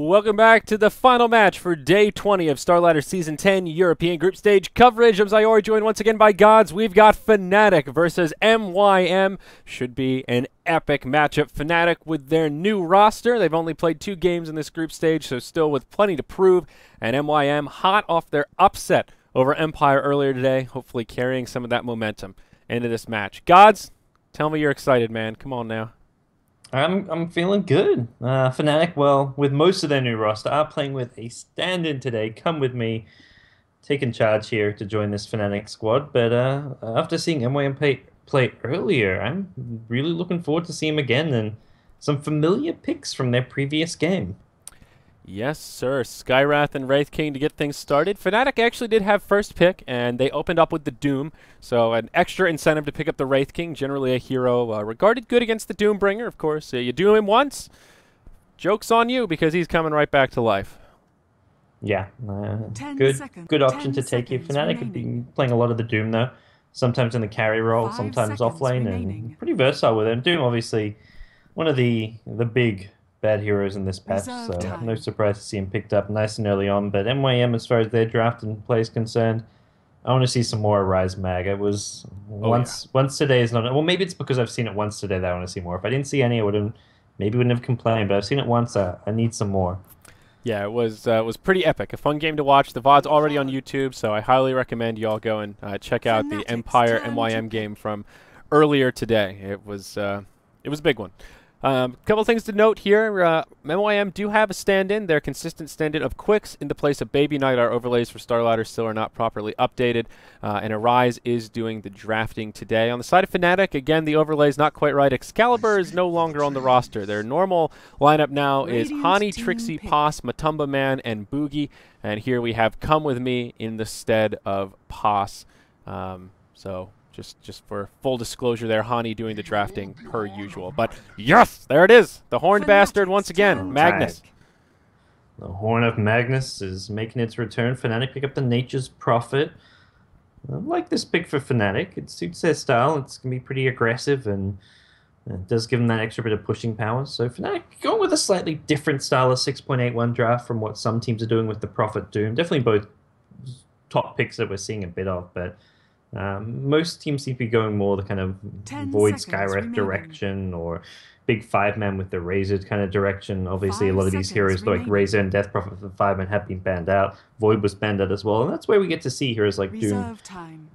Welcome back to the final match for Day 20 of Starladder Season 10 European Group Stage coverage. I'm Zyori, joined once again by Gods. We've got Fnatic versus MYM. Should be an epic matchup. Fnatic with their new roster. They've only played 2 games in this group stage, so still with plenty to prove. And MYM hot off their upset over Empire earlier today, hopefully carrying some of that momentum into this match. Gods, tell me you're excited, man. Come on now. I'm feeling good. Fnatic, well, with most of their new roster, are playing with a stand-in today. Come with me, taking charge here to join this Fnatic squad. But after seeing MYM play earlier, I'm really looking forward to seeing him again and some familiar picks from their previous game. Yes, sir. Skywrath and Wraith King to get things started. Fnatic actually did have first pick, and they opened up with the Doom, so an extra incentive to pick up the Wraith King, generally a hero regarded good against the Doombringer, of course. You doom him once, joke's on you, because he's coming right back to life. Yeah, good option to take here. Fnatic have been playing a lot of the Doom, though. Sometimes in the carry role, sometimes offlane, and pretty versatile with him. Doom, obviously, one of the big bad heroes in this patch, so no surprise to see him picked up nice and early on. But MYM, as far as their draft and play is concerned, I want to see some more Rise Mag. It was once today is not. Well, maybe it's because I've seen it once today that I want to see more. If I didn't see any, I wouldn't have complained. But I've seen it once. I need some more. Yeah, it was pretty epic. A fun game to watch. The VOD's already on YouTube, so I highly recommend y'all go and check out the Empire MYM game from earlier today. It was a big one. A couple things to note here. MYM do have a stand-in. Their consistent stand-in of Quicks in the place of Baby Knight. Our overlays for Starladder still are not properly updated. And Arise is doing the drafting today. On the side of Fnatic, again, the overlay's not quite right. Excalibur is no longer on the roster. Their normal lineup now is Hani, Trixie, Pos, Matumba Man, and Boogie. And here we have Come With Me in the stead of Pos. Just for full disclosure there, Hani doing the drafting per usual. But yes, there it is. The horned bastard once again, Magnus. The Horn of Magnus is making its return. Fnatic pick up the Nature's Prophet. I like this pick for Fnatic. It suits their style. It's going to be pretty aggressive and it does give them that extra bit of pushing power. So Fnatic going with a slightly different style of 6.81 draft from what some teams are doing with the Prophet Doom. Definitely both top picks that we're seeing a bit of, but most teams seem to be going more the kind of Void Skywrath direction or big 5-man with the Razor kind of direction. Obviously, a lot of these heroes like Razor and Death Prophet for 5-man have been banned out. Void was banned out as well. And that's where we get to see heroes like Doom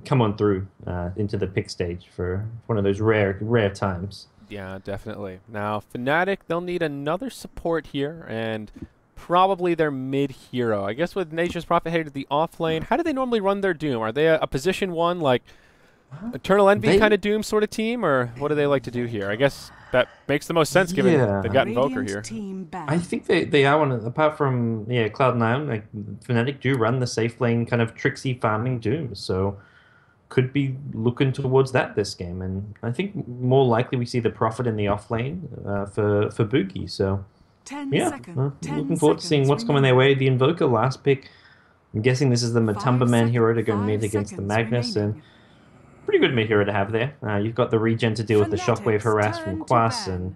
come on through into the pick stage for one of those rare times. Yeah, definitely. Now, Fnatic, they'll need another support here, and probably their mid hero. I guess with Nature's Prophet headed to the off lane, how do they normally run their Doom? Are they a position 1 like Eternal Envy kind of Doom sort of team, or what do they like to do here? I guess that makes the most sense given they've got Invoker here. I think they are one of, apart from Cloud9, like Fnatic do run the safe lane kind of Trixie farming Doom, so could be looking towards that this game. And I think more likely we see the Prophet in the off lane for Boogie. So yeah, looking forward to seeing what's coming their way. The Invoker last pick, I'm guessing this is the Matumba Man hero to go mid against the Magnus, and pretty good mid hero to have there. You've got the regen to deal with the Shockwave harass from Quas, and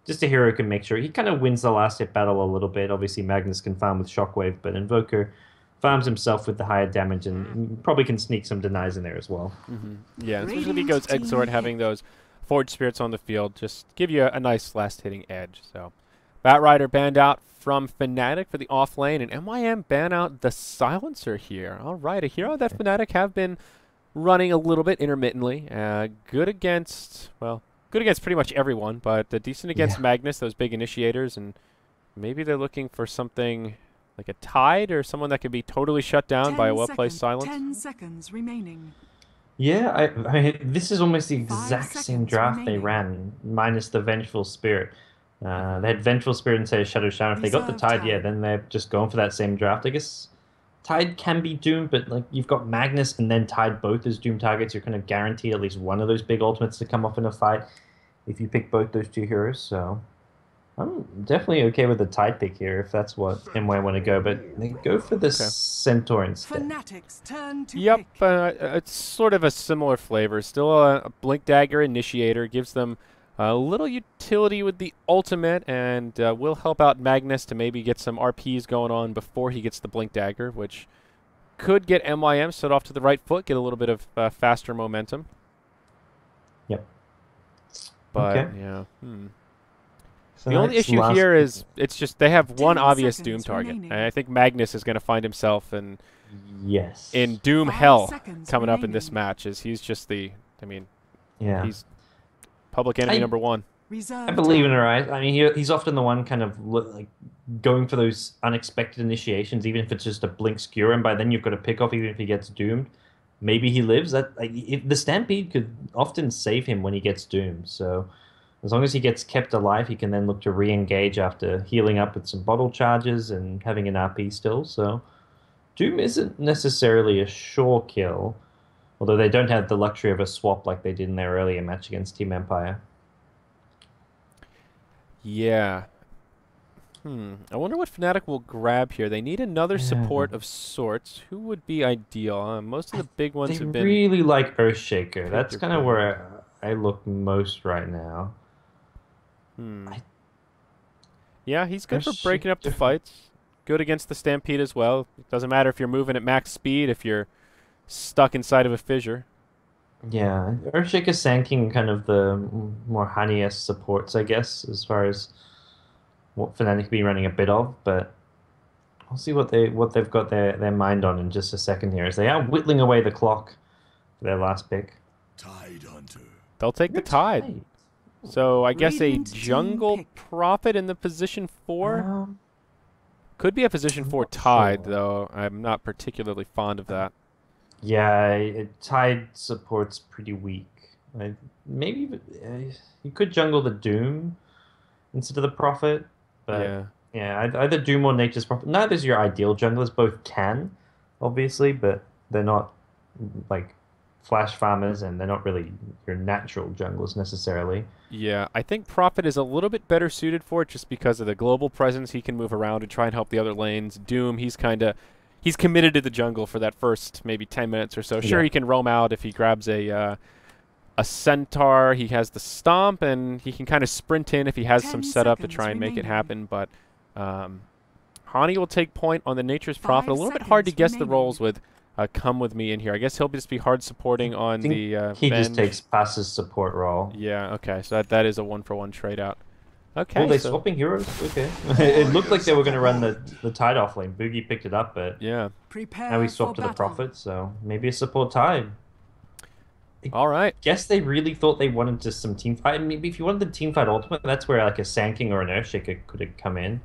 just a hero who can make sure he kind of wins the last hit battle a little bit. Obviously Magnus can farm with Shockwave, but Invoker farms himself with the higher damage and probably can sneak some denies in there as well. Yeah, especially if he goes Exort, having those Forge Spirits on the field just give you a nice last hitting edge. So Batrider banned out from Fnatic for the off lane, and MYM ban out the Silencer here. All right, a hero that Fnatic have been running a little bit intermittently. Good against pretty much everyone, but decent against Magnus, those big initiators, and maybe they're looking for something like a Tide or someone that could be totally shut down by a well-placed Silence. 10 seconds remaining. Yeah, I this is almost the exact same draft they ran, minus the Vengeful Spirit. They had Vengeful Spirit instead of Shadow Shaman. If they got the Tide, then they're just going for that same draft. I guess Tide can be Doom, but like you've got Magnus and then Tide both as Doom targets. You're kind of guaranteed at least one of those big ultimates to come off in a fight if you pick both those two heroes. So I'm definitely okay with the Tide pick here if that's what MY want to go, but they go for the Centaur instead. Fnatic's turn to Yep, pick. it's sort of a similar flavor. Still a Blink Dagger Initiator gives them A little utility with the ultimate, and will help out Magnus to maybe get some RPs going on before he gets the Blink Dagger, which could get MYM set off to the right foot, get a little bit of faster momentum. Yep. But, okay. yeah. So The only next, issue last here is it's just they have one 10 obvious seconds Doom target. remaining. And I think Magnus is going to find himself in yes. Doom 5 hell seconds coming up in this remaining. match. As he's just the, I mean, yeah. he's public enemy I- number one. Reserve I believe in time. her eyes. I mean, he's often the one kind of like going for those unexpected initiations, even if it's just a blink skewer, and by then you've got to pick off even if he gets doomed. Maybe he lives. That like, if the Stampede could often save him when he gets doomed. So as long as he gets kept alive, he can then look to re-engage after healing up with some bottle charges and having an RP still. So Doom isn't necessarily a sure kill, although they don't have the luxury of a swap like they did in their earlier match against Team Empire. Yeah. I wonder what Fnatic will grab here. They need another Yeah. support of sorts. Who would be ideal? Most of the big ones They have been... really like Earthshaker. That's your kind of pick. where I look most right now. Yeah, he's good for Earthshaker- breaking up the fights. Good against the Stampede as well. It doesn't matter if you're moving at max speed, if you're stuck inside of a fissure. Yeah, Earthshaker Sanking kind of the more honey-esque supports, I guess, as far as what Fnatic be running a bit of, but I'll see what they've got their mind on in just a second here, as they are whittling away the clock for their last pick. Tide Hunter. They'll take the Tide. So I guess a Radiant team jungle pick. Prophet in the position 4. Um, Could be a position I'm 4 not Tide, sure. though. I'm not particularly fond of that. yeah, Tide support's pretty weak. Maybe you could jungle the Doom instead of the Prophet, but Yeah. yeah, either Doom or Nature's Prophet. Neither's your ideal junglers. Both can, obviously, but they're not like flash farmers, and they're not really your natural junglers necessarily. Yeah, I think Prophet is a little bit better suited for it just because of the global presence. He can move around and try and help the other lanes. Doom, he's committed to the jungle for that first maybe 10 minutes or so. Sure, Yeah. he can roam out if he grabs a Centaur. He has the Stomp, and he can kind of sprint in if he has 10 some setup to seconds try and make it remaining. happen. But Hani will take point on the Nature's 5 Prophet. A little bit hard to seconds guess the remaining. roles with Come With Me in here. I guess he'll just be hard supporting on I think the he just Venge. takes passes support role. Yeah, okay. So that is a 1-for-1 trade out. Okay. Oh, they're so- swapping heroes? Okay. It looked like they were going to run the Tide off lane. Boogie picked it up, but Yeah. Prepare now he for swapped to the battle. Prophet, so maybe a support Tide. All right. Guess they really thought they wanted just some team fight. Maybe if you wanted the team fight ultimate, that's where like a Sanking or an Earthshaker could have come in.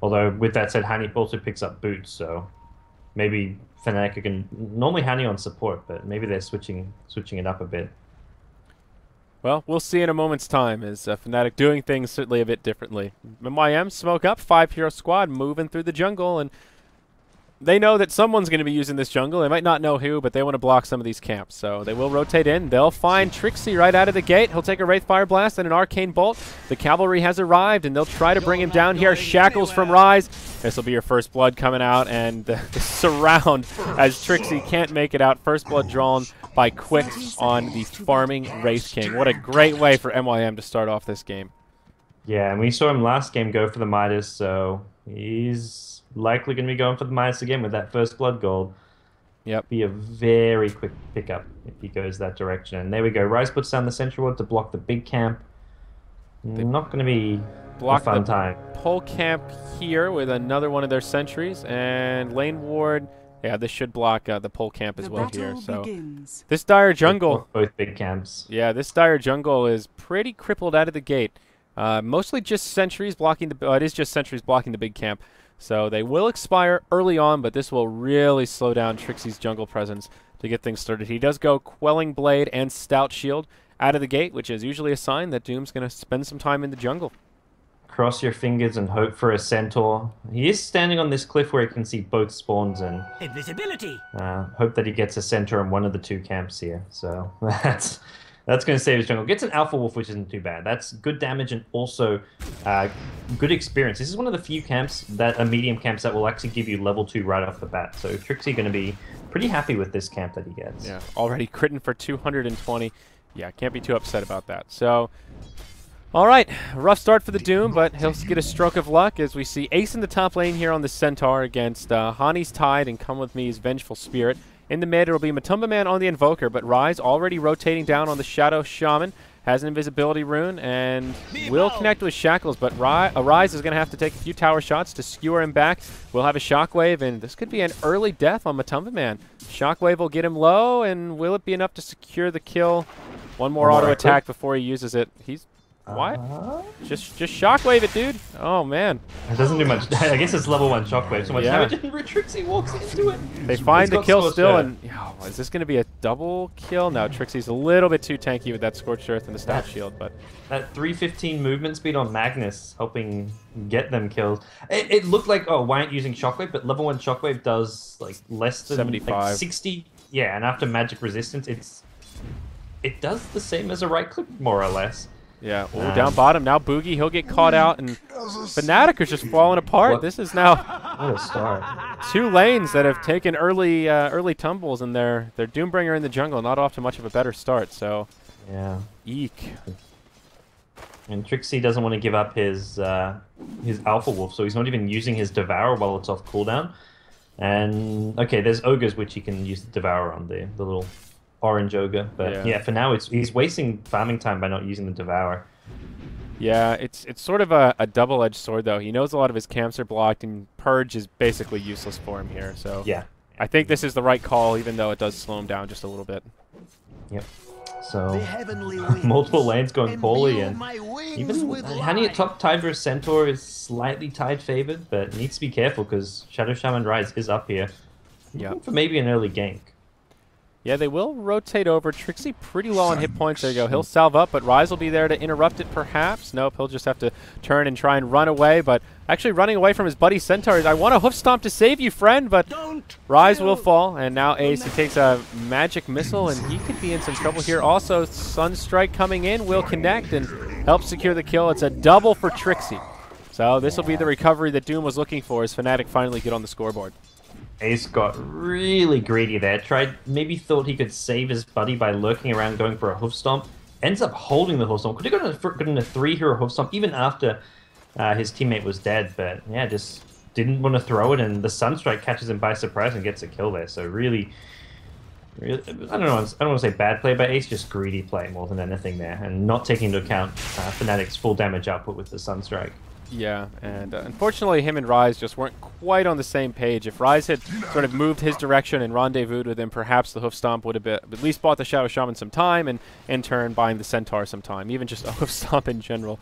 Although with that said, Hani also picks up boots, so maybe Fnatic can normally Hani on support, but maybe they're switching it up a bit. Well, we'll see in a moment's time as Fnatic doing things certainly a bit differently. MYM smoke up, 5-hero squad moving through the jungle, and they know that someone's going to be using this jungle. They might not know who, but they want to block some of these camps. So they will rotate in. They'll find Trixie right out of the gate. He'll take a Wraith Fire Blast and an Arcane Bolt. The cavalry has arrived, and they'll try to bring him down here. Shackles from Rise. This will be your first blood coming out, and the surround as Trixie can't make it out. First blood drawn by Quicks on the farming Wraith King. What a great way for MYM to start off this game. Yeah, and we saw him last game go for the Midas, so he's likely going to be going for the Midas again with that first blood gold. Yep. Be a very quick pickup if he goes that direction. And there we go. Rise puts down the Sentry Ward to block the big camp. Not going to be Block a fun the time. pole camp here with another one of their sentries, and lane ward. Yeah, this should block the pole camp as The well here. battle So begins. this dire jungle, Both big camps. yeah, this dire jungle is pretty crippled out of the gate. Mostly just sentries blocking the. It is just sentries blocking the big camp. So they will expire early on, but this will really slow down Trixie's jungle presence to get things started. He does go Quelling Blade and Stout Shield out of the gate, which is usually a sign that Doom's going to spend some time in the jungle. Cross your fingers and hope for a Centaur. He is standing on this cliff where he can see both spawns, and Invisibility. hope that he gets a Centaur in one of the two camps here. So that's going to save his jungle. Gets an Alpha Wolf, which isn't too bad. That's good damage and also good experience. This is one of the few camps that are medium camps that will actually give you level 2 right off the bat. So Trixie going to be pretty happy with this camp that he gets. Yeah, already critting for 220. Yeah, can't be too upset about that. So, all right, rough start for the Doom, but he'll get a stroke of luck as we see Ace in the top lane here on the Centaur against Hani's Tide and Come With Me's Vengeful Spirit. In the mid, it'll be Matumba Man on the Invoker, but Ryze already rotating down on the Shadow Shaman. Has an invisibility rune and will connect with Shackles, but Ryze is going to have to take a few tower shots to skewer him back. We'll have a Shockwave, and this could be an early death on Matumba Man. Shockwave will get him low, and will it be enough to secure the kill? One more auto attack before he uses it. He's what? Just Shockwave it, dude. Oh man. It doesn't do much. I guess it's level 1 Shockwave. So much damage, and Trixie walks into it. They find the kill still, and oh, is this going to be a double kill? No, Trixie's a little bit too tanky with that Scorched Earth and the Stat Shield, but that 315 movement speed on Magnus helping get them kills. It looked like, oh, why aren't you using Shockwave? But level 1 Shockwave does like less than 75, like 60. Yeah, and after magic resistance, it does the same as a right click more or less. Yeah, down bottom. Now Boogie, he'll get caught out, and Fnatic is just falling apart. This is now what a start. 2 lanes that have taken early tumbles, and their Doombringer in the jungle not off to much of a better start. So, yeah, eek. And Trixie doesn't want to give up his Alpha Wolf, so he's not even using his Devour while it's off cooldown. And okay, there's Ogres which he can use the Devour on, the little orange ogre, but yeah, for now he's wasting farming time by not using the Devour. Yeah, it's sort of a double-edged sword though. He knows a lot of his camps are blocked, and Purge is basically useless for him here. So yeah, I think this is the right call, even though it does slow him down just a little bit. Yep. So multiple lanes going poorly, and even Hani at top Tide versus Centaur is slightly Tide favored, but needs to be careful because Shadow Shaman Ryze is up here. Yeah, for maybe an early gank. Yeah, they will rotate over. Trixie pretty low on hit points. There you go. He'll salve up, but Ryze will be there to interrupt it perhaps. Nope, he'll just have to turn and try and run away. But actually running away from his buddy Centaur. I want a hoof stomp to save you, friend, but Ryze will fall. And now Ace, he takes a magic missile, and he could be in some trouble here. Also, Sunstrike coming in will connect and help secure the kill. It's a double for Trixie. So this will be the recovery that Doom was looking for as Fnatic finally get on the scoreboard. Ace got really greedy there. Maybe thought he could save his buddy by lurking around going for a hoof stomp. Ends up holding the hoof stomp. Could have gotten a 3-hero hoof stomp even after his teammate was dead. But yeah, just didn't want to throw it. And the Sunstrike catches him by surprise and gets a kill there. So really, I don't want to say bad play by Ace, just greedy play more than anything there. And not taking into account Fnatic's full damage output with the Sunstrike. Yeah, and unfortunately him and Ryze just weren't quite on the same page. If Ryze had sort of moved his direction and rendezvoused with him, perhaps the hoof stomp would have at least bought the Shadow Shaman some time, and in turn buying the Centaur some time. Even just a hoof stomp in general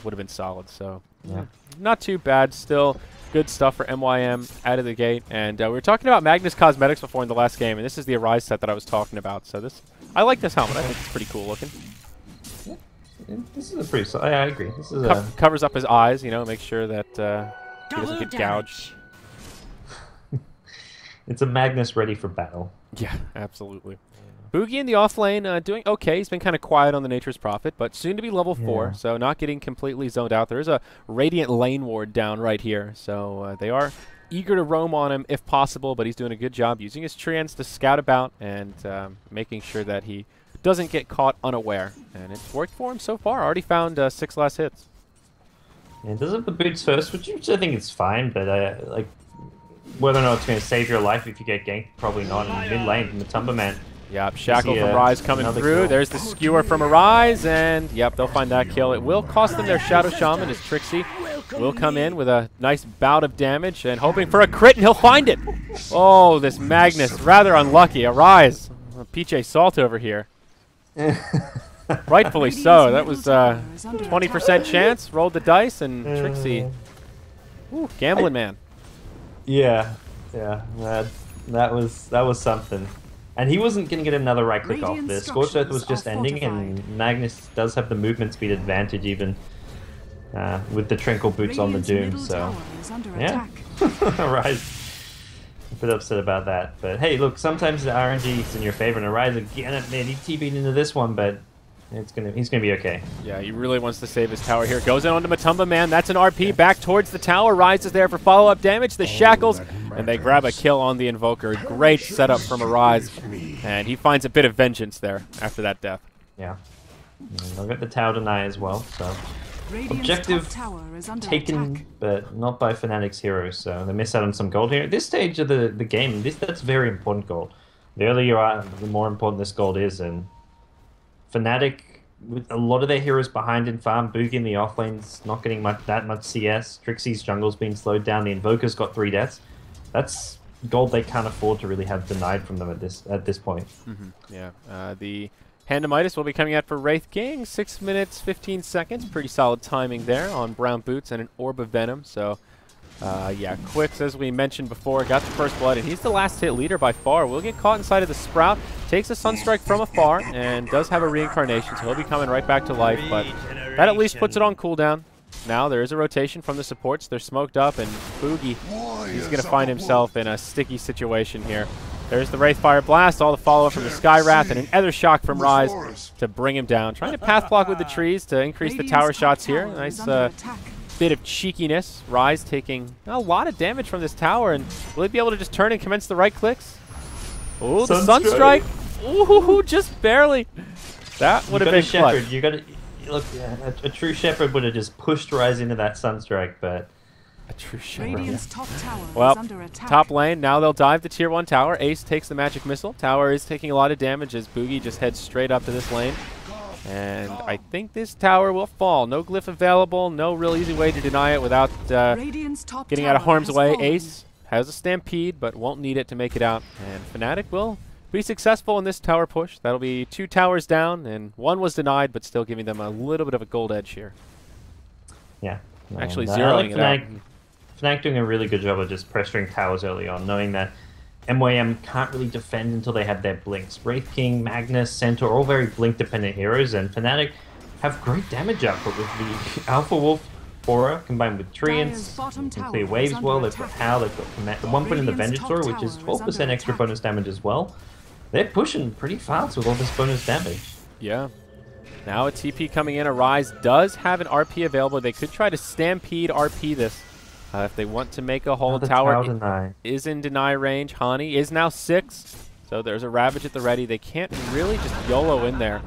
would have been solid. So yeah, not too bad. Still good stuff for MYM out of the gate. And we were talking about Magnus Cosmetics before in the last game, and this is the Arise set that I was talking about. So I like this helmet. I think it's pretty cool looking. This is a pretty. I agree. This is covers up his eyes, you know, make sure that he doesn't get gouged. It's a Magnus ready for battle. Yeah, absolutely. Boogie in the off lane doing okay. He's been kind of quiet on the Nature's Prophet, but soon to be level 4, so not getting completely zoned out. There is a Radiant Lane Ward down right here, so they are eager to roam on him if possible, but he's doing a good job using his treants to scout about and making sure that he doesn't get caught unaware, and it's worked for him so far. Already found 6 last hits. Yeah, does have the boots first, which I think is fine, but like whether or not it's going to save your life if you get ganked, probably not. In mid lane from the Matumba Man. Yep, Shackle from Ryze coming through. Kill. There's the skewer from Arise, and yep, they'll find that kill. It will cost them their Shadow Shaman as Trixie will come in with a nice bout of damage and hoping for a crit, and he'll find it. Oh, this Magnus, rather unlucky. Arise, PJ Salt over here. Rightfully so. That was 20% chance. Rolled the dice, and Trixie, gambling man. Yeah, that was something. And he wasn't going to get another right click off this. Scorched Earth was just ending, and Magnus does have the movement speed advantage even with the Trinkle boots on the Doom. So yeah, Rise. A bit upset about that, but hey, look, sometimes the RNG is in your favor, and Arise again, man, he TP'd into this one, but he's gonna be okay. Yeah, he really wants to save his tower here. Goes in onto Matumba Man. That's an RP back towards the tower. Rise is there for follow-up damage. The Shackles, and they grab a kill on the Invoker. Great setup from Arise, and he finds a bit of vengeance there after that death. Yeah. And they'll get the tower deny as well, so... Radiant's Objective top tower is under taken, attack. but not by Fnatic's heroes, so they miss out on some gold here. At this stage of the game, that's very important gold. The earlier you are, the more important this gold is, and Fnatic, with a lot of their heroes behind in farm, Boogie in the offlane's not getting that much CS, Trixie's jungle's been slowed down, the Invoker's got 3 deaths. That's gold they can't afford to really have denied from them at this point. Yeah, the Hand of Midas will be coming out for Wraith King. 6 minutes, 15 seconds. Pretty solid timing there on brown boots and an Orb of Venom. So, yeah, Quicks, as we mentioned before, got the first blood, and he's the last hit leader by far. Will get caught inside of the Sprout, takes a Sunstrike from afar, and does have a reincarnation, so he'll be coming right back to life. But that at least puts it on cooldown. Now there is a rotation from the supports. They're smoked up, and Boogie, he's going to find himself in a sticky situation here. There's the Wraithfire Blast, all the follow-up from the Sky Wrath, and an Ether Shock from Rise to bring him down. Trying to path block with the trees to increase the tower shots here. Nice bit of cheekiness. Rise taking a lot of damage from this tower, and will he be able to just turn and commence the right clicks? Oh, the Sunstrike! Ooh, just barely. That would have been clutch. You got to look. Yeah, a true Shepherd would have just pushed Rise into that Sunstrike, but. A true Shepherd. Radiant's top tower Well, is under attack. top lane, now they'll dive the tier 1 tower. Ace takes the magic missile. Tower is taking a lot of damage as Boogie just heads straight up to this lane. And I think this tower will fall. No glyph available, no real easy way to deny it without getting out of harm's way. Ace has a Stampede, but won't need it to make it out. And Fnatic will be successful in this tower push. That'll be 2 towers down, and 1 was denied, but still giving them a little bit of a gold edge here. Yeah. Actually zeroing it out. Fnatic doing a really good job of just pressuring towers early on, knowing that MYM can't really defend until they have their blinks. Wraith King, Magnus, Centaur, all very blink-dependent heroes, and Fnatic have great damage output with the Alpha Wolf Aura combined with Treants, and clear waves well. They've got Howl, they've got Command. The 1 point in the Venator, which is 12% extra bonus damage as well. They're pushing pretty fast with all this bonus damage. Yeah. Now a TP coming in. Arise does have an RP available. They could try to Stampede RP this. If they want to make a hold, tower is in deny range. Hani is now 6, so there's a Ravage at the ready. They can't really just YOLO in there.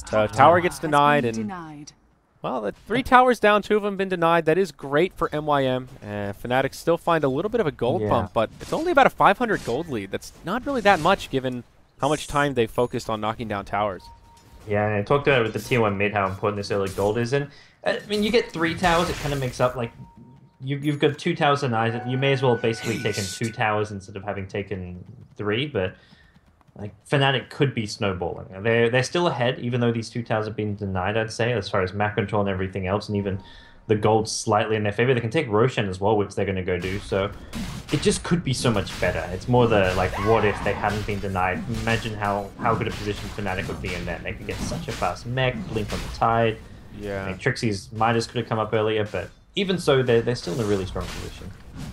So tower gets denied, and well, the 3 towers down, 2 of them been denied. That is great for MYM. Fnatic still find a little bit of a gold bump, but it's only about a 500 gold lead. That's not really that much given how much time they've focused on knocking down towers. Yeah, and I talked about it with the tier 1 mid, how important this early gold is. And I mean, you get 3 towers, it kind of makes up like. You've got 2 towers denied. You may as well basically taken 2 towers instead of having taken 3. But like Fnatic could be snowballing. They're still ahead, even though these 2 towers have been denied. I'd say as far as map control and everything else, and even the gold slightly in their favor. They can take Roshan as well, which they're going to go do. So it just could be so much better. It's more the like, what if they hadn't been denied? Imagine how good a position Fnatic would be in that. They could get such a fast mech, blink on the tide. Yeah. I mean, Trixie's Midas could have come up earlier, but. Even so, they're still in a really strong position.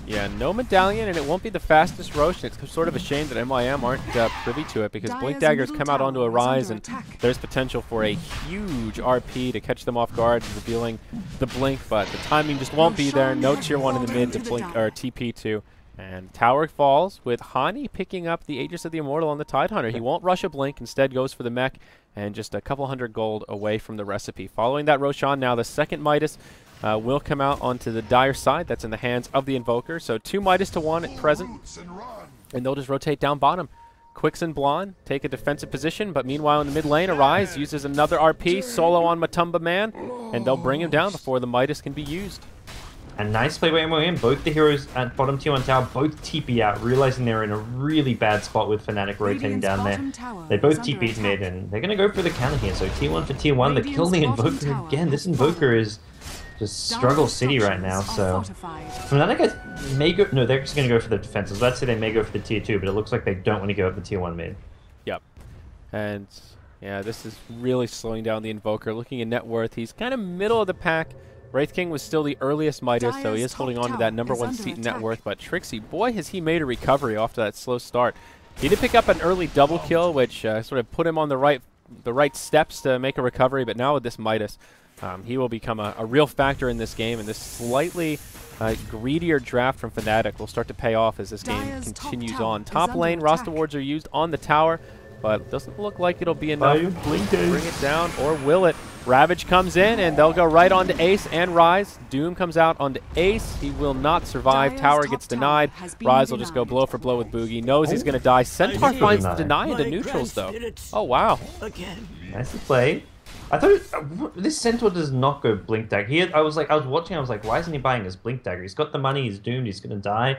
Yeah, no medallion, and it won't be the fastest Roshan. It's sort of a shame that MYM aren't privy to it, because Blink Daggers come out onto a Rise, and there's potential for a huge RP to catch them off guard, revealing the Blink, but the timing just won't be there. No tier 1 in the mid to blink or TP to. And tower falls with Hani picking up the Aegis of the Immortal on the Tidehunter. He won't rush a Blink, instead goes for the mech, and just a couple hundred gold away from the recipe. Following that Roshan, now the second Midas will come out onto the Dire side. That's in the hands of the Invoker. So 2 Midas to 1 at present, and they'll just rotate down bottom. Quicks and Blonde take a defensive position, but meanwhile in the mid lane, Arise uses another RP, solo on Matumba Man, and they'll bring him down before the Midas can be used. And nice play by MYM. Both the heroes at bottom tier 1 tower both TP out, realizing they're in a really bad spot with Fnatic rotating down there. They both TP'd mid, and they're going to go for the counter here. So tier 1 for tier 1, they kill the Invoker again. This Invoker is just struggle city right now, so Fnatic may go. No, they're just going to go for the defenses. Let's say they may go for the tier 2, but it looks like they don't want to go up the tier 1 mid. Yep. And yeah, this is really slowing down the Invoker. Looking at net worth, he's kind of middle of the pack. Wraith King was still the earliest Midas, so he is holding on to that #1 seat in net worth. But Trixie, boy, has he made a recovery after that slow start. He did pick up an early double kill, which sort of put him on the right steps to make a recovery. But now with this Midas, he will become a real factor in this game, and this slightly greedier draft from Fnatic will start to pay off as this game continues on. Top lane, Rasta wards are used on the tower. but doesn't look like it'll be enough to Blink bring it down, or will it? Ravage comes in, and they'll go right onto Ace and Rise. Doom comes out onto Ace. He will not survive. Dire's Tower top gets tower denied. has been Rise will just go denied. blow for blow with Boogie. Knows he's going to die. Centaur did finds the deny. deny into My neutrals, though. grand spirits Oh, wow. again. Nice play. I thought this Centaur does not go Blink Dagger. I was watching. I was like, why isn't he buying his Blink Dagger? He's got the money. He's doomed. He's going to die.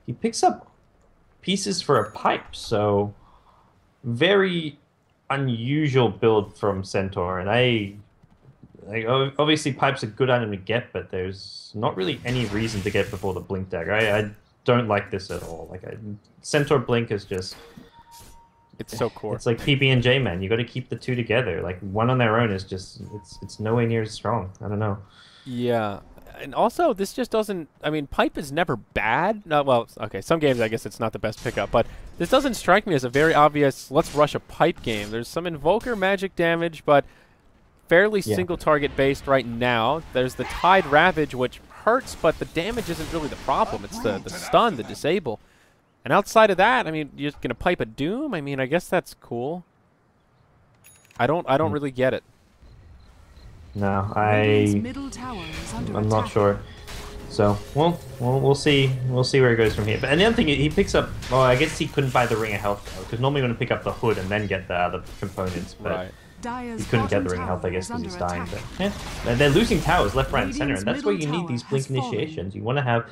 He picks up pieces for a pipe. So very unusual build from Centaur. And obviously pipe's a good item to get, but there's not really any reason to get before the Blink Dagger. I don't like this at all. Centaur Blink is just. It's so core. It's like PB and J, man. You got to keep the two together. Like one on their own is just it's nowhere near as strong. I don't know. Yeah. And also, this just doesn't... I mean, pipe is never bad. No, well, okay, some games I guess it's not the best pickup, but this doesn't strike me as a very obvious let's rush a pipe game. There's some Invoker magic damage, but fairly single target based right now. There's the Tide Ravage, which hurts, but the damage isn't really the problem. It's the stun, the disable. And outside of that, I mean, you're just gonna pipe a Doom. I mean, I guess that's cool. I don't really get it. No, Radiant's middle tower is under I'm not attack. sure. So we'll see. We'll see where it goes from here. But and the other thing, he picks up. Oh, I guess he couldn't buy the Ring of Health though, because normally you want to pick up the hood and then get the other components. But Right. Dire's he couldn't get bottom the Ring of Health, I tower guess, is because he's under dying. attack. But yeah, and they're losing towers left, right, and center, and that's where you Radiant's need these middle blink tower has initiations. You want to have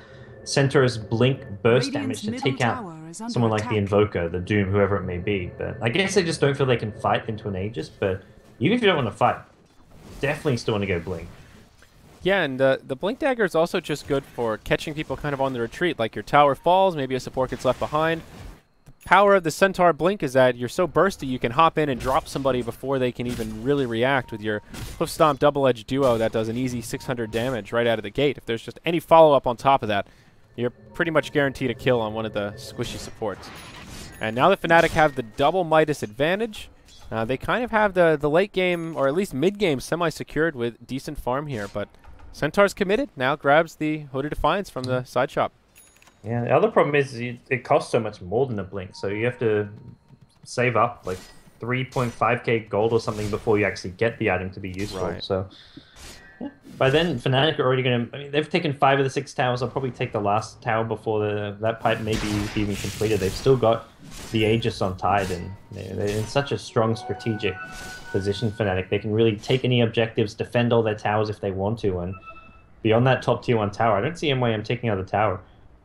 Centaur's blink burst Radiant's damage to middle take out tower is under someone like the attack. Invoker, the Doom, whoever it may be. But I guess they just don't feel they can fight into an Aegis. But even if you don't want to fight, definitely still want to go blink. Yeah, and the Blink Dagger is also just good for catching people kind of on the retreat. Like your tower falls, maybe a support gets left behind. The power of the Centaur Blink is that you're so bursty you can hop in and drop somebody before they can even really react with your Hoof Stomp double-edged duo that does an easy 600 damage right out of the gate. If there's just any follow-up on top of that, you're pretty much guaranteed a kill on one of the squishy supports. And now that Fnatic have the double Midas advantage, they kind of have the late game, or at least mid-game, semi-secured with decent farm here, but Centaur's committed, now grabs the Hooded Defiance from the side shop. Yeah, the other problem is it costs so much more than a blink, so you have to save up like 3.5k gold or something before you actually get the item to be useful. Right. So yeah. By then, Fnatic are already going to... I mean, they've taken 5 of the 6 towers. They'll probably take the last tower before that pipe may be even completed. They've still got the Aegis on Tide, and they're in such a strong strategic position, Fnatic. They can really take any objectives, defend all their towers if they want to, and beyond that top tier 1 tower, I don't see MYM taking out the tower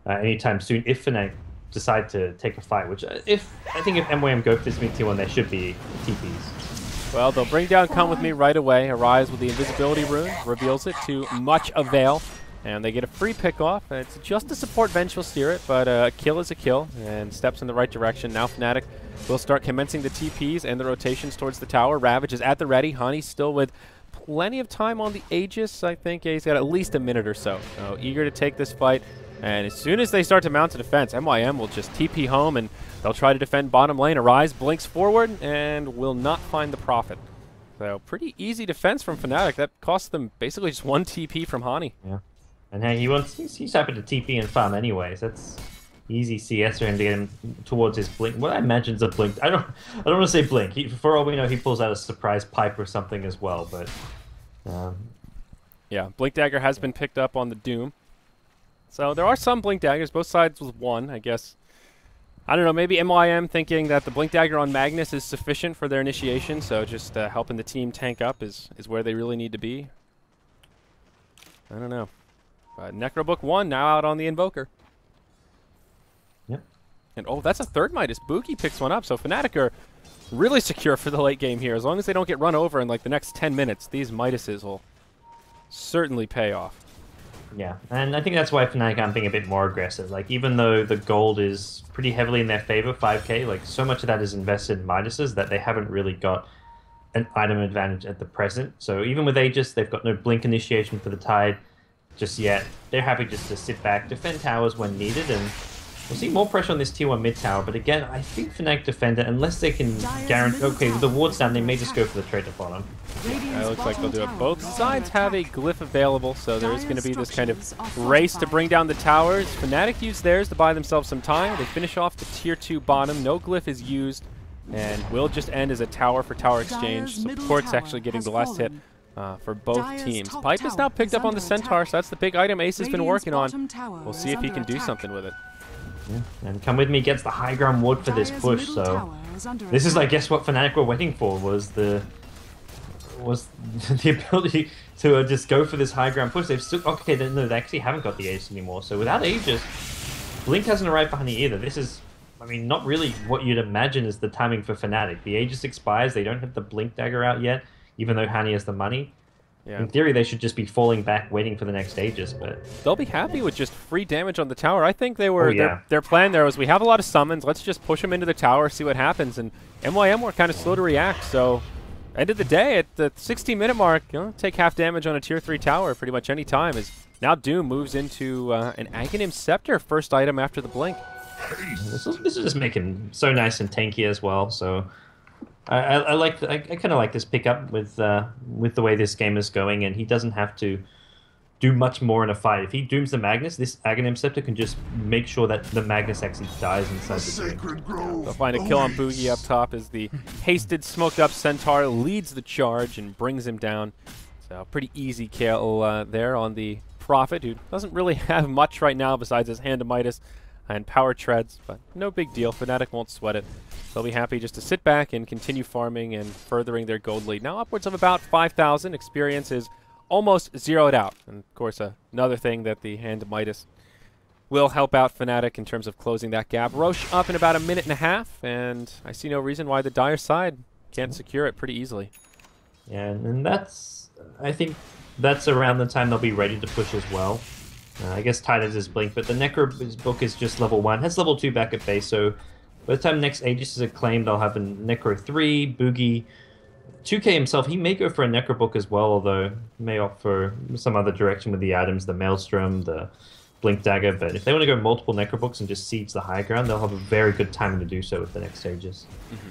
anytime soon if Fnatic decide to take a fight, which I think if MYM go for this mid tier 1, there should be TPs. Well, they'll bring down Come With Me right away. Arise with the invisibility rune, reveals it to much avail, and they get a free pick off. It's just a support Vengeful Spirit, but a kill is a kill, and steps in the right direction. Now Fnatic will start commencing the TPs and the rotations towards the tower. Ravage is at the ready. Honey's still with plenty of time on the Aegis, I think. Yeah, he's got at least a minute or so. So eager to take this fight. And as soon as they start to mount a defense, MYM will just TP home, and they'll try to defend bottom lane. Arise blinks forward and will not find the Prophet. So pretty easy defense from Fnatic. That cost them basically just 1 TP from Hani. Yeah. And hey, he's happy to TP and farm anyways. That's easy CS for him to get him towards his blink. What I imagine is a blink. I don't want to say blink. For all we know, he pulls out a surprise pipe or something as well. But yeah, Blink Dagger has been picked up on the Doom. So there are some Blink Daggers, both sides with 1, I guess. I don't know, maybe MYM thinking that the Blink Dagger on Magnus is sufficient for their initiation, so just helping the team tank up is where they really need to be. I don't know. But Necrobook 1 now out on the Invoker. Yep. And oh, that's a third Midas. Boogie picks one up, so Fnatic are really secure for the late game here. As long as they don't get run over in like the next 10 minutes, these Midases will certainly pay off. yeah, and I think that's why Fnatic aren't being a bit more aggressive. Like, even though the gold is pretty heavily in their favor, 5k, like, so much of that is invested in Midases that they haven't really got an item advantage at the present. So even with Aegis, they've got no blink initiation for the Tide just yet. They're happy just to sit back, defend towers when needed, and we'll see more pressure on this tier 1 mid tower. But again, I think Fnatic defend it unless they can guarantee... Okay, with the wards down, they may just go for the trade to bottom. It looks like they'll do it. Both sides have a glyph available, so there's going to be this kind of race to bring down the towers. Fnatic use theirs to buy themselves some time. They finish off the tier 2 bottom. No glyph is used and will just end as a tower for tower exchange. Dire's middle Support's tower actually getting has the last hit fallen. for both Dire's teams. top Pipe is now tower picked is up on the under Centaur, attack. so that's the big item Ace has been Radiant's working on. bottom tower We'll is see if he under can do attack. something with it. Yeah. And Come With Me gets the high ground ward for this Dire's push, middle so tower is under this is, I attack. guess, what Fnatic were waiting for, was the ability to just go for this high ground push. They've still, okay, no, they actually haven't got the Aegis anymore, so without Aegis, Blink hasn't arrived for Honey either. This is, I mean, not really what you'd imagine is the timing for Fnatic. The Aegis expires, they don't have the Blink dagger out yet, even though Honey has the money. Yeah. In theory, they should just be falling back, waiting for the next Aegis, but... They'll be happy with just free damage on the tower. I think they were yeah. their plan there was we have a lot of summons. Let's just push them into the tower, see what happens. And MYM were kind of slow to react. So, end of the day, at the 16-minute mark, you know, take half damage on a tier 3 tower pretty much any time. As now Doom moves into an Aghanim Scepter, first item after the blink. This is just making so nice and tanky as well. So I kind of like this pickup with the way this game is going, and he doesn't have to do much more in a fight. If he dooms the Magnus, this Aghanim Scepter can just make sure that the Magnus actually dies inside the doom. They'll find a kill on Boogie up top as the hasted, smoked up Centaur leads the charge and brings him down. So pretty easy kill there on the Prophet, who doesn't really have much right now besides his Hand of Midas and Power Treads, but no big deal. Fnatic won't sweat it. They'll be happy just to sit back and continue farming and furthering their gold lead. Now upwards of about 5,000. Experience is almost zeroed out. And of course, another thing that the Hand of Midas will help out Fnatic in terms of closing that gap. Roche up in about a minute and a half, and I see no reason why the Dire side can't secure it pretty easily. Yeah, and that's, I think that's around the time they'll be ready to push as well. I guess Titus is Blink, but the Necro book is just level 1. Has level 2 back at base, so by the time next Aegis is acclaimed, they'll have a Necro 3, Boogie, 2K himself. He may go for a Necro book as well, although he may opt for some other direction with the items, the Maelstrom, the Blink Dagger. But if they want to go multiple Necro books and just siege the high ground, they'll have a very good time to do so with the next Aegis. Mm-hmm.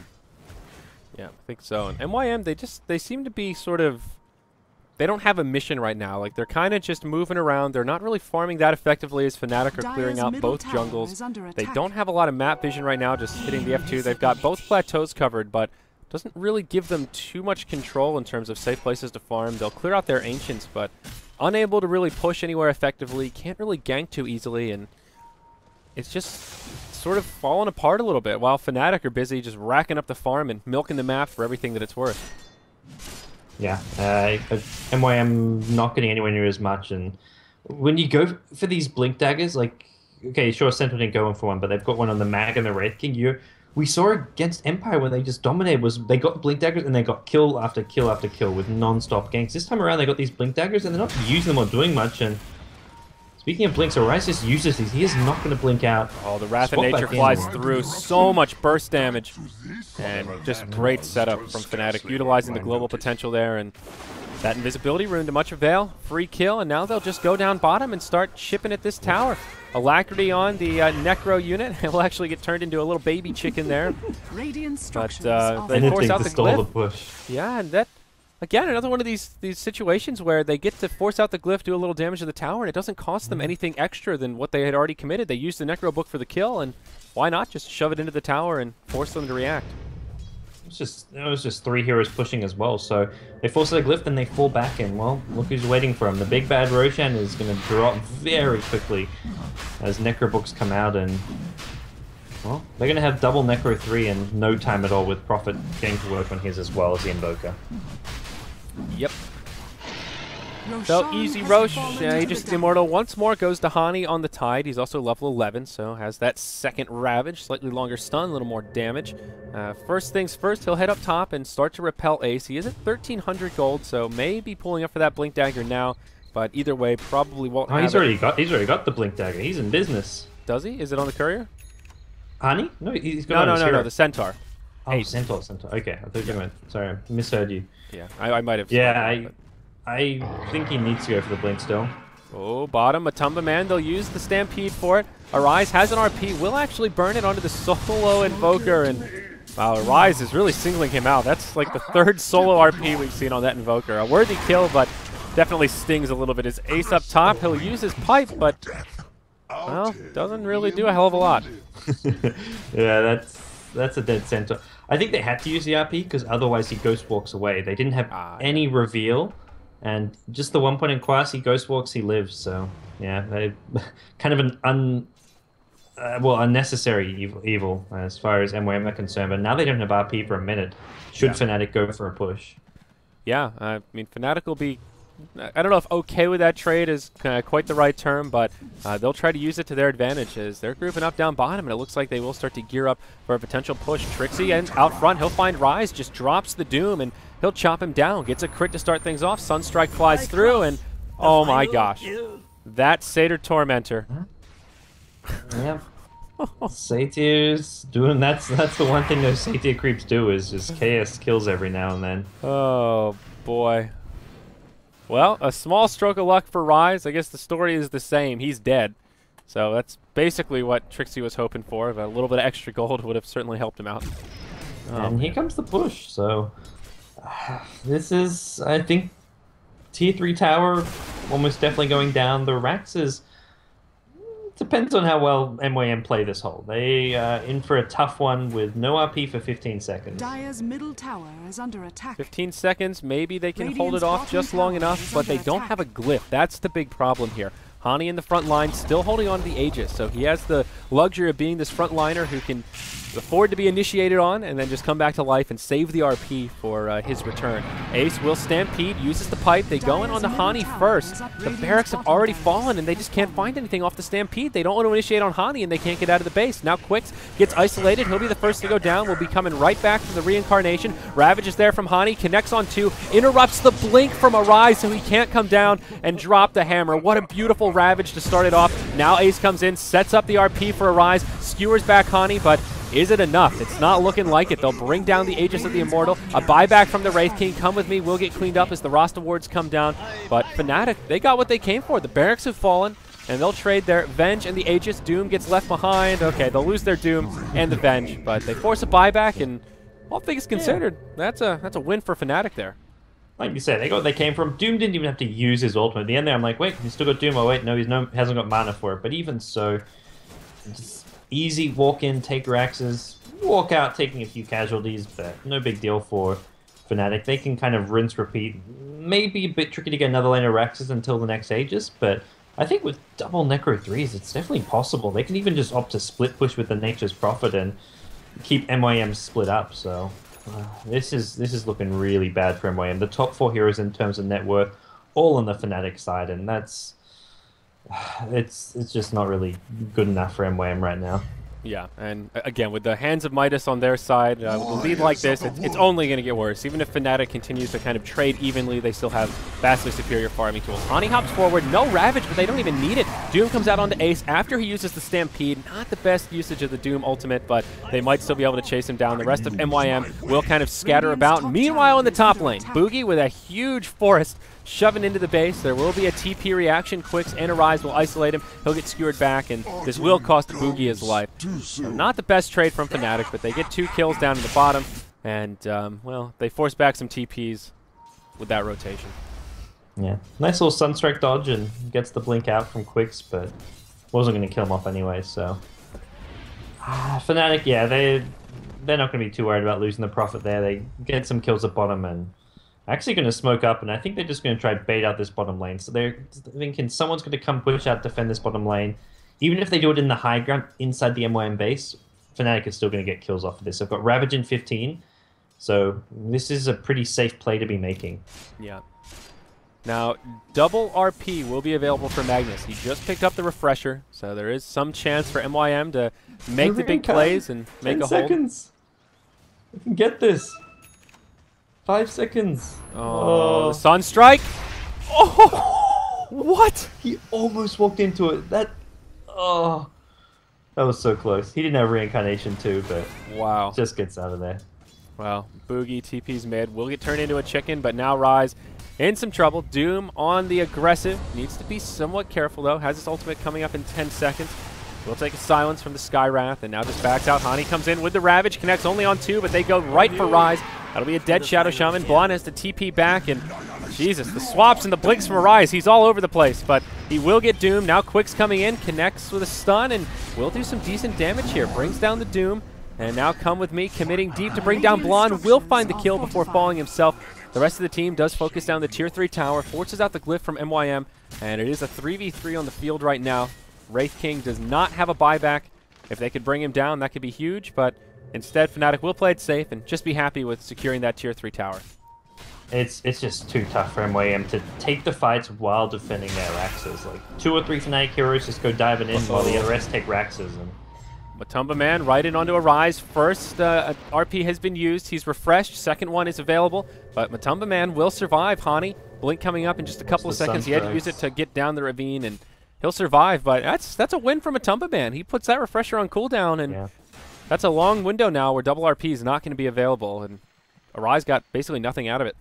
Yeah, I think so. And MYM, they seem to be sort of... They don't have a mission right now. Like, they're kind of just moving around. They're not really farming that effectively as Fnatic are clearing out both jungles. They don't have a lot of map vision right now, just hitting the F2. They've got both plateaus covered, but doesn't really give them too much control in terms of safe places to farm. They'll clear out their Ancients, but unable to really push anywhere effectively. Can't really gank too easily, and it's just sort of falling apart a little bit while Fnatic are busy just racking up the farm and milking the map for everything that it's worth. Yeah, MYM not getting anywhere near as much, and when you go for these Blink Daggers, like, okay, sure, Sentinel didn't go in for one, but they've got one on the Mag and the Red King. We saw against Empire when they just dominated, was they got Blink Daggers and they got kill after kill after kill with non-stop ganks. This time around they got these Blink Daggers and they're not using them or doing much, and speaking of blinks, Arise just uses these. He is not going to blink out. Oh, the Wrath of Nature flies through. So much burst damage. And just great setup from Fnatic, utilizing the global potential there. And that invisibility rune to much avail. Free kill, and now they'll just go down bottom and start chipping at this tower. Alacrity on the Necro unit. It will actually get turned into a little baby chicken there. But they force out the glyph. Yeah, and that... Again, another one of these situations where they get to force out the glyph, do a little damage to the tower, and it doesn't cost them anything extra than what they had already committed. They used the Necro book for the kill, and why not just shove it into the tower and force them to react? It was just 3 heroes pushing as well, so they force the glyph, then they fall back, and well, look who's waiting for them. The big bad Roshan is going to drop very quickly as Necro books come out, and well, they're going to have double Necro 3 in no time at all, with Prophet getting to work on his as well as the Invoker. Yep. So easy Roche, he just immortal once more, goes to Hani on the Tide. He's also level 11, so has that second Ravage, slightly longer stun, a little more damage. First things first, he'll head up top and start to repel Ace. He is at 1,300 gold, so may be pulling up for that Blink Dagger now, but either way, probably won't have he's already got the Blink Dagger. He's in business. Does he? Is it on the courier? Hani? No, he's got no, the Centaur. Oh, Centaur. Okay, I thought you meant. Sorry, I misheard you. Yeah, I might have. Yeah, I think he needs to go for the blink still. Oh, bottom, Matumba Man, they'll use the Stampede for it. Arise has an RP, will actually burn it onto the solo Invoker, and wow, Arise is really singling him out. That's like the 3rd solo RP we've seen on that Invoker. A worthy kill, but definitely stings a little bit. His Ace up top, he'll use his pipe, but well, doesn't really do a hell of a lot. Yeah, that's a dead center. I think they had to use the RP because otherwise he ghost walks away. They didn't have any reveal, and just the 1 point in Quas, he ghost walks, he lives. So yeah, they kind of an unnecessary evil as far as MYM are concerned. But now they don't have RP for a minute. Should Fnatic go for a push? Yeah, I mean, Fnatic will be, I don't know if okay with that trade is quite the right term, but they'll try to use it to their advantage as they're grouping up down bottom, and it looks like they will start to gear up for a potential push. Trixie and out front, he'll find Rise, just drops the Doom, and he'll chop him down. Gets a crit to start things off. Sunstrike flies through, and oh my gosh. That Satyr Tormentor. Yeah. Satyrs doing that's the one thing those Satyr creeps do is just chaos kills every now and then. Oh boy. Well, a small stroke of luck for Rise. I guess the story is the same. He's dead. So that's basically what Trixie was hoping for. But a little bit of extra gold would have certainly helped him out. And here comes the push. So this is, I think, tier 3 tower almost definitely going down. The Rax is, depends on how well MYM play this hole. They in for a tough one with no RP for 15 seconds. Dire's middle tower is under attack. 15 seconds, maybe they can hold it off just long enough, but they don't have a glyph. That's the big problem here. Hani in the front line, still holding on to the Aegis, so he has the luxury of being this front liner who can afford to be initiated on and then just come back to life and save the RP for his return. Ace will stampede, uses the pipe. They go in on the Hani first. The barracks have already fallen and they just can't find anything off the stampede. They don't want to initiate on Hani and they can't get out of the base. Now Quicks gets isolated. He'll be the first to go down. We'll be coming right back from the reincarnation. Ravage is there from Hani, connects on 2, interrupts the blink from Arise so he can't come down and drop the hammer. What a beautiful Ravage to start it off. Now Ace comes in, sets up the RP for Arise, skewers back Hani, but is it enough? It's not looking like it. They'll bring down the Aegis of the Immortal. A buyback from the Wraith King. Come with me. We'll get cleaned up as the Rost awards come down. But Fnatic, they got what they came for. The barracks have fallen, and they'll trade their Venge and the Aegis. Doom gets left behind. Okay, they'll lose their Doom and the Venge, but they force a buyback, and all things considered, that's a win for Fnatic there. Like you said, they got what they came from. Doom didn't even have to use his ultimate. At the end there, I'm like, wait, he's still got Doom. Oh, wait, no, hasn't got mana for it. But even so, just easy walk in, take Raxes, walk out, taking a few casualties, but no big deal for Fnatic. They can kind of rinse, repeat. Maybe a bit tricky to get another lane of Raxes until the next Aegis, but I think with double Necro 3s, it's definitely possible. They can even just opt to split push with the Nature's Prophet and keep MYM split up, so this is looking really bad for MYM. The top 4 heroes in terms of net worth, all on the Fnatic side, and that's it's just not really good enough for MYM right now. Yeah, and again, with the Hands of Midas on their side, with a lead like this, it's only going to get worse. Even if Fnatic continues to kind of trade evenly, they still have vastly superior farming tools. Hani hops forward, no Ravage, but they don't even need it. Doom comes out onto Ace after he uses the Stampede. Not the best usage of the Doom ultimate, but they might still be able to chase him down. The rest of MYM will kind of scatter about. Meanwhile, in the top lane, Boogie with a huge forest shoving into the base. There will be a TP reaction. Quicks and Arise will isolate him. He'll get skewered back, and this will cost Boogie his life. So not the best trade from Fnatic, but they get 2 kills down in the bottom, and, well, they force back some TPs with that rotation. Yeah, nice little Sunstrike dodge and gets the blink out from Quicks, but wasn't going to kill him off anyway, so. Fnatic, yeah, they're not going to be too worried about losing the Prophet there. They get some kills at bottom and actually going to smoke up, and I think they're just going to try bait out this bottom lane. So they're thinking someone's going to come push out, defend this bottom lane. Even if they do it in the high ground inside the MYM base, Fnatic is still going to get kills off of this. They've got Ravage in 15, so this is a pretty safe play to be making. Yeah. Now, double RP will be available for Magnus. He just picked up the refresher, so there is some chance for MYM to make the big plays and make a hold. 10 seconds. We can get this. 5 seconds. Oh, the Sunstrike. Oh, what? He almost walked into it. That was so close. He didn't have reincarnation too, but wow, just gets out of there. Well, Boogie TP's mid will get turned into a chicken, but now Rise in some trouble. Doom on the aggressive. Needs to be somewhat careful though. Has his ultimate coming up in 10 seconds. We'll take a silence from the Sky Wrath, and now just backs out. Hani comes in with the Ravage, connects only on 2, but they go right for Rise. That'll be a dead Shadow Shaman. Blonde has to TP back, and Jesus, the swaps and the blinks from Rise. He's all over the place, but he will get Doom. Now Quick's coming in, connects with a stun, and will do some decent damage here. Brings down the Doom, And now Come With Me committing deep to bring down Blonde. Will find the kill before falling himself. The rest of the team does focus down the tier 3 tower, forces out the glyph from MYM, and it is a 3v3 on the field right now. Wraith King does not have a buyback. If they could bring him down, that could be huge, but instead Fnatic will play it safe and just be happy with securing that tier 3 tower. It's just too tough for MYM to take the fights while defending their Raxes. Like 2 or 3 Fnatic heroes just go diving in while the rest take Raxes. And Matumba Man right in onto a Rise. First RP has been used. He's refreshed. Second one is available. But Matumba Man will survive. Hani, Blink coming up in just a couple of seconds. He had to use it to get down the ravine, and he'll survive. But that's a win for Matumba Man. He puts that refresher on cooldown, and that's a long window now where double RP is not going to be available. And Arise got basically nothing out of it.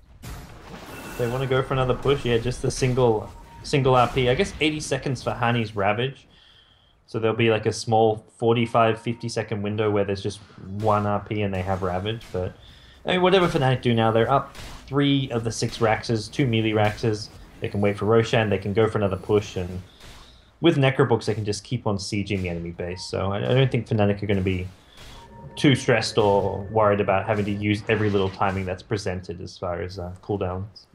They want to go for another push. Yeah, just the single RP. I guess 80 seconds for Hani's Ravage. So there'll be like a small 45, 50-second window where there's just 1 RP and they have Ravage. But I mean, whatever Fnatic do now, they're up 3 of the 6 Raxes, 2 melee Raxes. They can wait for Roshan. They can go for another push. And with Necrobooks, they can just keep on sieging the enemy base. So I don't think Fnatic are going to be too stressed or worried about having to use every little timing that's presented as far as cooldowns.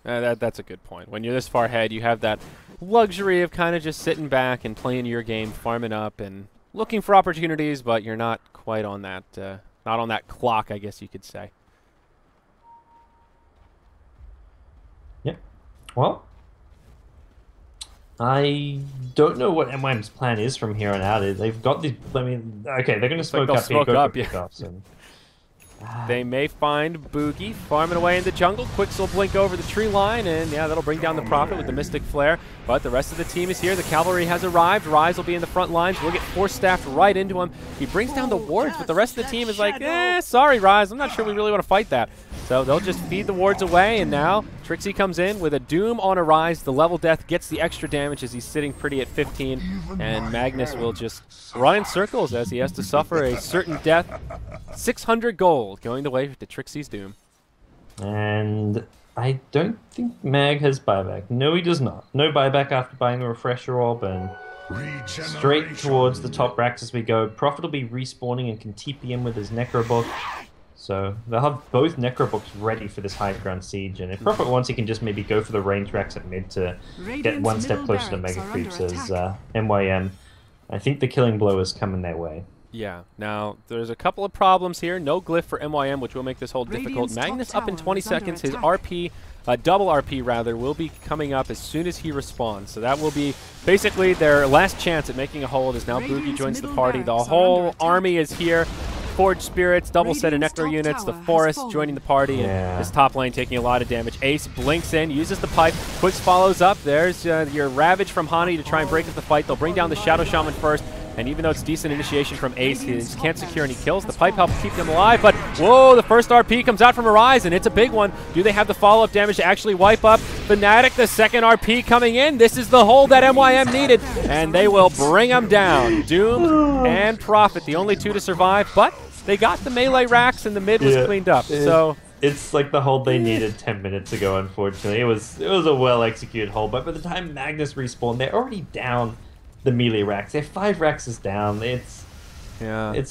Yeah, that's a good point. When you're this far ahead, you have that luxury of kind of just sitting back and playing your game, farming up, and looking for opportunities, but you're not quite on that, not on that clock, I guess you could say. Yeah. Well, I don't know what MYM's plan is from here on out. They've got these. I mean, okay, they're going to smoke up here, go for pickoffs, and they may find Boogie farming away in the jungle. Quicks will blink over the tree line, and yeah, that'll bring down the Prophet with the Mystic Flare. But the rest of the team is here. The cavalry has arrived. Rise will be in the front lines. We'll get force staffed right into him. He brings down the wards, but the rest of the team is like, sorry, Rise. I'm not sure we really want to fight that. So they'll just feed the wards away, and now Trixie comes in with a Doom on a Rise. The level death gets the extra damage as he's sitting pretty at 15, and Magnus will just run in circles as he has to suffer a certain death. 600 gold going the way to Trixie's Doom. And I don't think Mag has buyback. No, he does not. No buyback after buying the Refresher Orb, and straight towards the top racks as we go. Prophet will be respawning and can TP in with his Necrobook. So they'll have both Necrobooks ready for this high ground siege, and if Prophet wants, he can just maybe go for the range racks at mid to get one step closer to Mega Creeps as MYM. I think the killing blow is coming their way. Yeah, now there's a couple of problems here. No glyph for MYM, which will make this hold difficult. Magnus up in 20 seconds. His RP, double RP rather, will be coming up as soon as he responds. So that will be basically their last chance at making a hold as now Boogie joins the party. The whole army is here. Forge Spirits, double set of Nectar units, the Forest joining the party, and this top lane taking a lot of damage. Ace blinks in, uses the pipe, Quicks follows up. There's your Ravage from Hani to try and break up the fight. They'll bring down the Shadow Shaman first, and even though it's decent initiation from Ace, he just can't secure any kills. The pipe helps keep them alive, but whoa, the first RP comes out from Arise, and it's a big one. Do they have the follow-up damage to actually wipe up Fnatic? The second RP coming in. This is the hold that MYM needed, and they will bring them down. Doom and Prophet, the only 2 to survive, but they got the melee racks and the mid was cleaned up. So it's like the hold they needed 10 minutes ago, unfortunately. It was a well-executed hold, but by the time Magnus respawned, they're already down the melee racks. They're 5 racks down. It's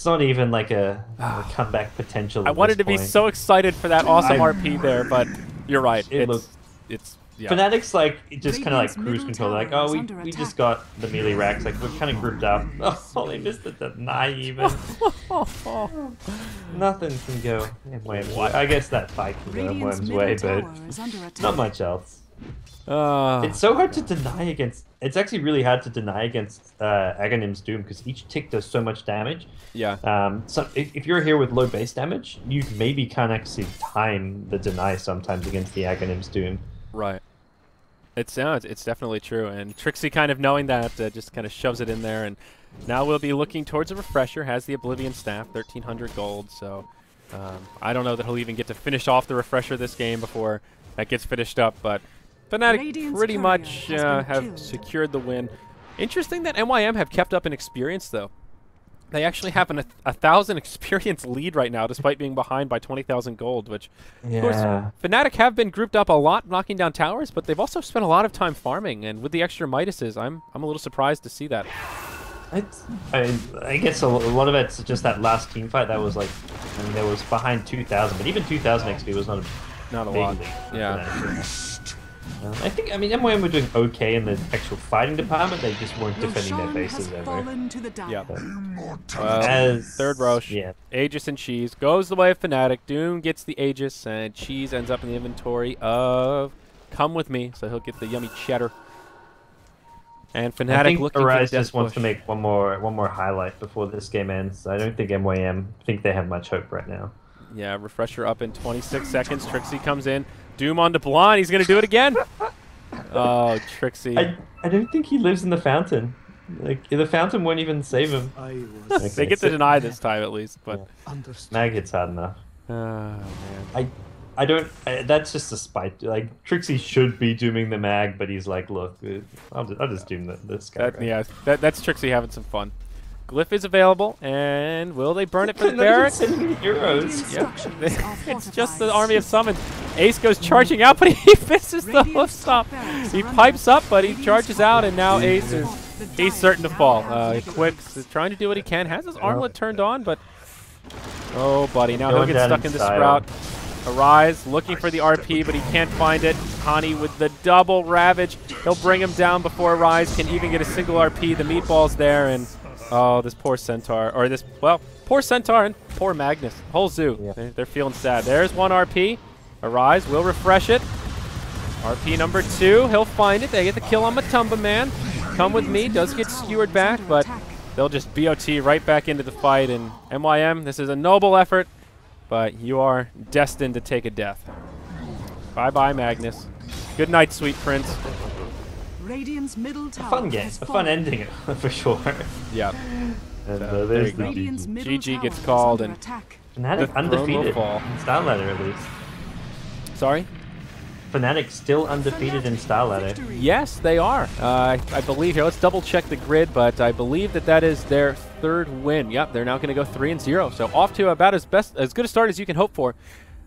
not even like a comeback potential. I wanted to be so excited for that awesome RP there, but you're right. Yeah. Fnatic's like just kind of like cruise control. Like, oh, we just got the melee racks. Like we're kind of grouped up. Oh, they missed the deny even. Nothing can go MYM's way. I guess that fight can go MYM's way, but not much else. It's so hard to deny against. It's actually really hard to deny against Aghanim's Doom because each tick does so much damage. Yeah. So if you're here with low base damage, you maybe can't actually time the deny sometimes against the Aghanim's Doom. Right. It's definitely true, and Trixie kind of knowing that just kind of shoves it in there, and now we'll be looking towards a refresher. Has the Oblivion Staff, 1,300 gold, so I don't know that he'll even get to finish off the refresher this game before that gets finished up, but Fnatic pretty much have secured the win. Interesting that MYM have kept up in experience, though. They actually have a 1,000 experience lead right now, despite being behind by 20,000 gold, which, of course, Fnatic have been grouped up a lot, knocking down towers, but they've also spent a lot of time farming, and with the extra Midases, I'm a little surprised to see that. I guess a lot of it's just that last team fight that was like, I mean, there was behind 2,000, but even 2,000 XP was not Not a big lot. league. Yeah. I mean, MYM were doing okay in the actual fighting department. They just weren't Your defending their Shan bases has ever. fallen to the Yeah. dire. Third Roche. Yeah. Aegis and Cheese goes the way of Fnatic. Doom gets the Aegis, and Cheese ends up in the inventory of Come With Me, so he'll get the yummy cheddar. And I Fnatic think looking Arise for the just wants to push. make one more highlight before this game ends. I don't think MYM think they have much hope right now. Yeah, refresher up in 26 seconds. Trixie comes in. Doom on to Blind. He's going to do it again. Oh, Trixie. I don't think he lives in the fountain. Like the fountain won't even save him. I was Okay, They get to deny this time at least, but understood. Mag hits hard enough. man. I don't. That's just a spite. Like Trixie should be dooming the mag, but he's like, look, I'll just doom this guy. That, right? yeah, that's Trixie having some fun. Glyph is available, and will they burn it for the They're not even barracks? sending me heroes. Yep. Structures are It's just the fortified. army of summons. Ace goes charging out, but he misses the Radiant's hoof stop. top barracks He are pipes under up, but he Radiant's charges top out, and now barracks. Ace is The he's dire certain to fall. now have Quicks is trying to do what he can. Has his armlet turned on, but oh, buddy, now Going he'll get down stuck in in the style. sprout. Arise looking for the RP, but he can't find it. Hani with the double ravage. He'll bring him down before Arise can even get a single RP. The meatball's there, and oh, this poor Centaur, or this, well, poor Centaur and poor Magnus. Whole zoo. Yeah. They're feeling sad. There's one RP. Arise will refresh it. RP number 2. He'll find it. They get the kill on Matumba Man. Come With Me does get skewered back, but they'll just BOT right back into the fight. And MYM, this is a noble effort, but you are destined to take a death. Bye-bye, Magnus. Good night, sweet prince. Radiant's middle tower Fun game, has a fun fallen. ending for sure. Yeah. And there there's you the go. Radiant's GG. middle GG tower gets is called, under and attack. The Fnatic throne will undefeated. fall. In Starladder at least. Sorry? Fnatic still undefeated in Starladder. Victory. Yes, they are. I believe here. Let's double check the grid, but I believe that is their 3rd win. Yep, they're now going to go 3-0. So off to about as good a start as you can hope for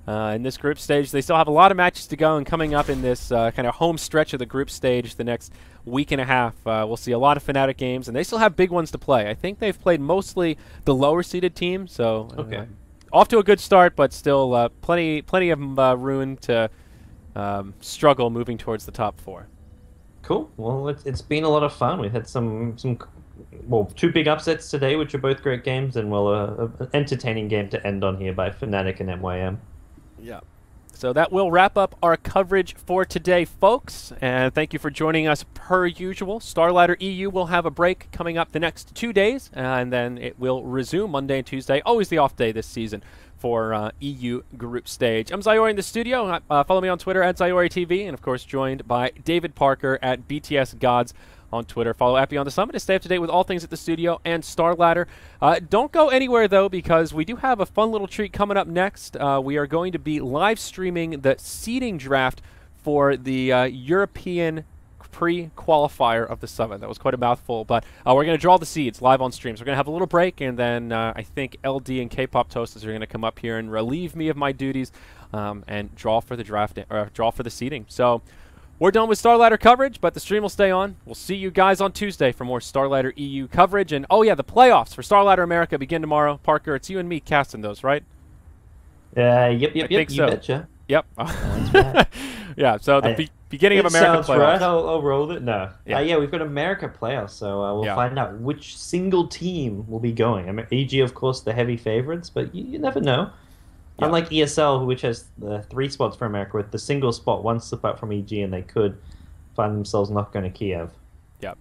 in this group stage. They still have a lot of matches to go, and coming up in this kind of home stretch of the group stage, the next week and a half, we'll see a lot of Fnatic games, and they still have big ones to play. I think they've played mostly the lower-seeded team, so Okay. off to a good start, but still plenty of room to struggle moving towards the top 4. Cool. Well, it's been a lot of fun. We've had some 2 big upsets today, which are both great games, and an entertaining game to end on here by Fnatic and MYM. Yeah. So that will wrap up our coverage for today, folks. And thank you for joining us per usual. Starladder EU will have a break coming up the next 2 days, and then it will resume Monday and Tuesday. Always the off day this season for EU group stage. I'm Zayori in the studio. Follow me on Twitter at ZayoriTV, and of course joined by David Parker at BTS Gods on Twitter. Follow at Beyond the Summit to stay up to date with all things at the studio and Starladder. Don't go anywhere, though, because we do have a fun little treat coming up next. We are going to be live streaming the seeding draft for the European pre-qualifier of the Summit. That was quite a mouthful, but we're going to draw the seeds live on stream. So we're going to have a little break, and then I think LD and K-Pop Toasters are going to come up here and relieve me of my duties and draw for the draft, or draw for the seeding. So we're done with Starladder coverage, but the stream will stay on. We'll see you guys on Tuesday for more Starladder EU coverage. And, oh, yeah, the playoffs for Starladder America begin tomorrow. Parker, it's you and me casting those, right? Yep. think You so. betcha. Yep. right. Yeah, so the beginning of It America sounds playoffs. right. I'll roll it. No. Yeah. We've got America playoffs, so we'll Yeah. find out which single team will be going. I mean, EG, of course, the heavy favorites, but you never know. Yeah. Unlike ESL, which has the 3 spots for America, with the single spot, 1 slip up from EG, and they could find themselves not going to Kiev. Yep.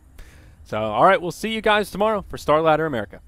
So, all right, we'll see you guys tomorrow for Starladder America.